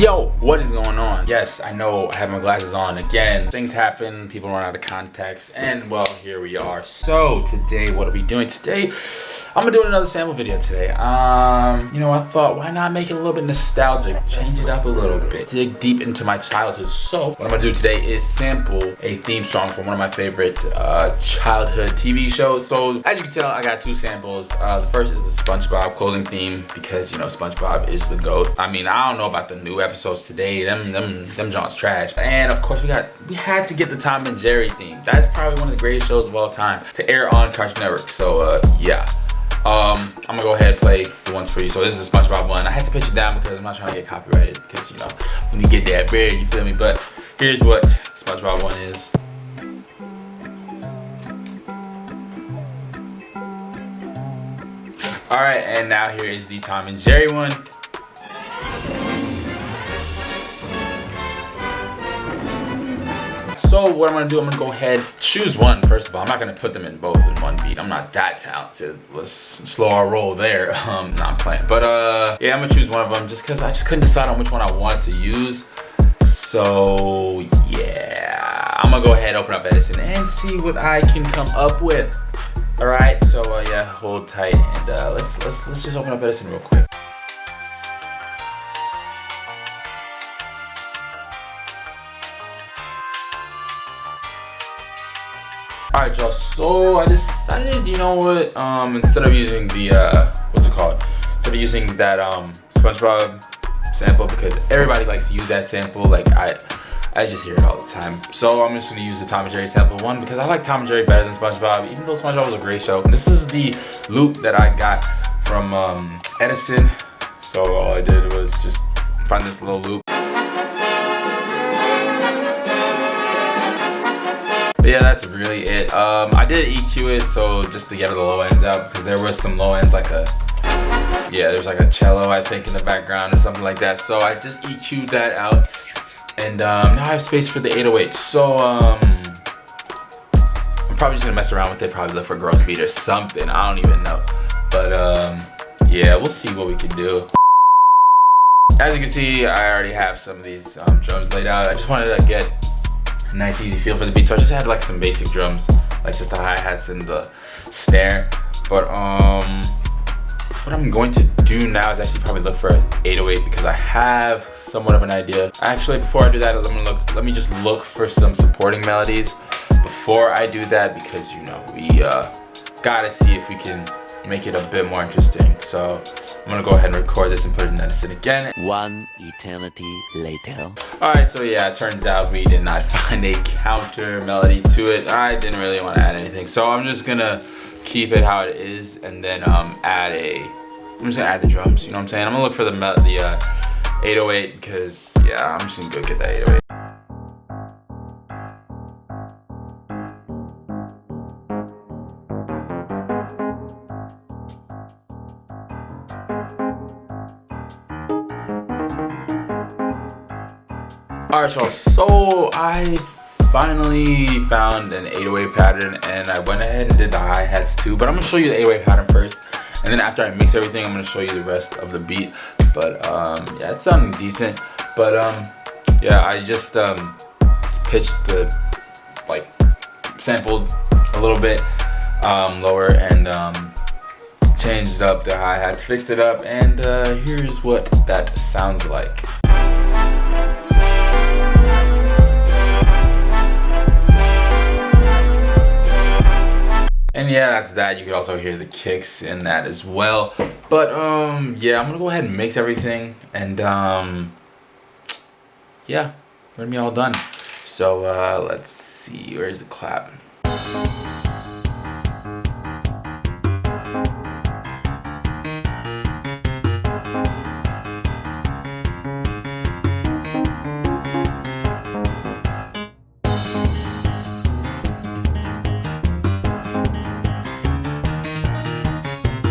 Yo, what is going on? Yes, I know I have my glasses on again. Things happen, people run out of context, and well, here we are. So today, what are we doing today? I'm gonna do another sample video today. You know, I thought, why not make it a little bit nostalgic, change it up a little bit, dig deep into my childhood. So what I'm gonna do today is sample a theme song from one of my favorite childhood TV shows. So as you can tell, I got two samples. The first is the SpongeBob closing theme, because you know SpongeBob is the GOAT. I mean, I don't know about the new episodes today. Them John's trash. And of course, we had to get the Tom and Jerry theme. That's probably one of the greatest shows of all time to air on Cartoon Network. So yeah. I'm gonna go ahead and play the ones for you. So this is the SpongeBob one. I had to pitch it down because I'm not trying to get copyrighted, because you know, when you get that bread, you feel me? But here's what SpongeBob one is. Alright, and now here is the Tom and Jerry one. So what I'm gonna do, I'm gonna go ahead, choose one first of all. I'm not gonna put them in both in one beat. I'm not that talented. Let's slow our roll there. No, I'm playing. But yeah, I'm gonna choose one of them just because I just couldn't decide on which one I wanted to use. So yeah, I'm gonna go ahead, open up Edison, and see what I can come up with. All right, so yeah, hold tight, and let's just open up Edison real quick. Alright y'all, so I decided, you know what, instead of using the, what's it called? Instead of using that SpongeBob sample, because everybody likes to use that sample, like I just hear it all the time. So I'm just gonna use the Tom and Jerry sample one, because I like Tom and Jerry better than SpongeBob, even though SpongeBob was a great show. This is the loop that I got from Edison. So all I did was just find this little loop. But yeah, that's really it. I did EQ it, so just to get the low ends out, because there was some low ends, like there's like a cello, I think, in the background or something like that. So I just EQ'd that out, and now I have space for the 808. So I'm probably just gonna mess around with it, probably look for girls beat or something. I don't even know, but yeah, we'll see what we can do. As you can see, I already have some of these drums laid out. I just wanted to get nice easy feel for the beat, so I just had like some basic drums, like just the hi-hats and the snare. But what I'm going to do now is actually probably look for an 808, because I have somewhat of an idea. Actually, before I do that, let me just look for some supporting melodies before I do that, because you know, we gotta see if we can make it a bit more interesting. So I'm gonna go ahead and record this and put it in Edison again. One eternity later. Alright, so yeah, it turns out we did not find a counter melody to it. I didn't really want to add anything, so I'm just gonna keep it how it is, and then I'm just gonna add the drums, you know what I'm saying? I'm gonna look for the 808, because yeah, I'm just gonna go get that 808. Alright y'all, so I finally found an 808 pattern, and I went ahead and did the hi-hats too, but I'm gonna show you the 808 pattern first, and then after I mix everything, I'm gonna show you the rest of the beat. But yeah, it's sounding decent, but yeah, I just pitched the, like, sampled a little bit lower, and changed up the hi-hats, fixed it up, and here's what that sounds like. And yeah, that's that. You could also hear the kicks in that as well. But yeah, I'm gonna go ahead and mix everything, and yeah, we're gonna be all done. So let's see, where's the clap?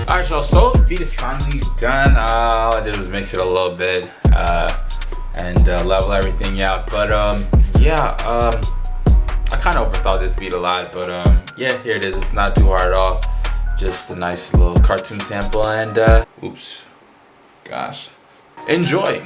Alright y'all, so the beat is finally done. All I did was mix it a little bit and level everything out. But yeah, I kind of overthought this beat a lot, but yeah, here it is. It's not too hard at all. Just a nice little cartoon sample, and oops, gosh, enjoy.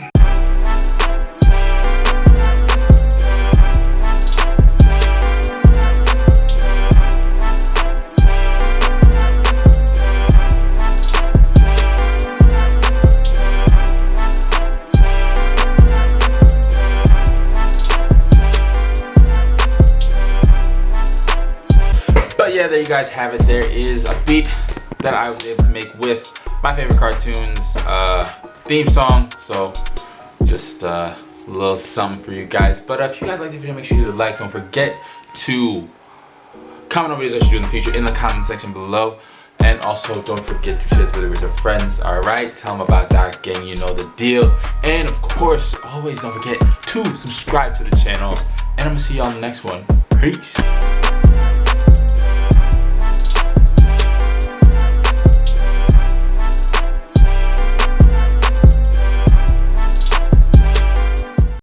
yeah, there you guys have it. There is a beat that I was able to make with my favorite cartoons theme song. So just a little something for you guys. But if you guys liked the video, make sure you like. Don't forget to comment on videos I should do in the future in the comment section below. And also don't forget to share this video with your friends. Alright, tell them about Dox Gang, you know the deal. And of course, always don't forget to subscribe to the channel. And I'm gonna see you on the next one. Peace.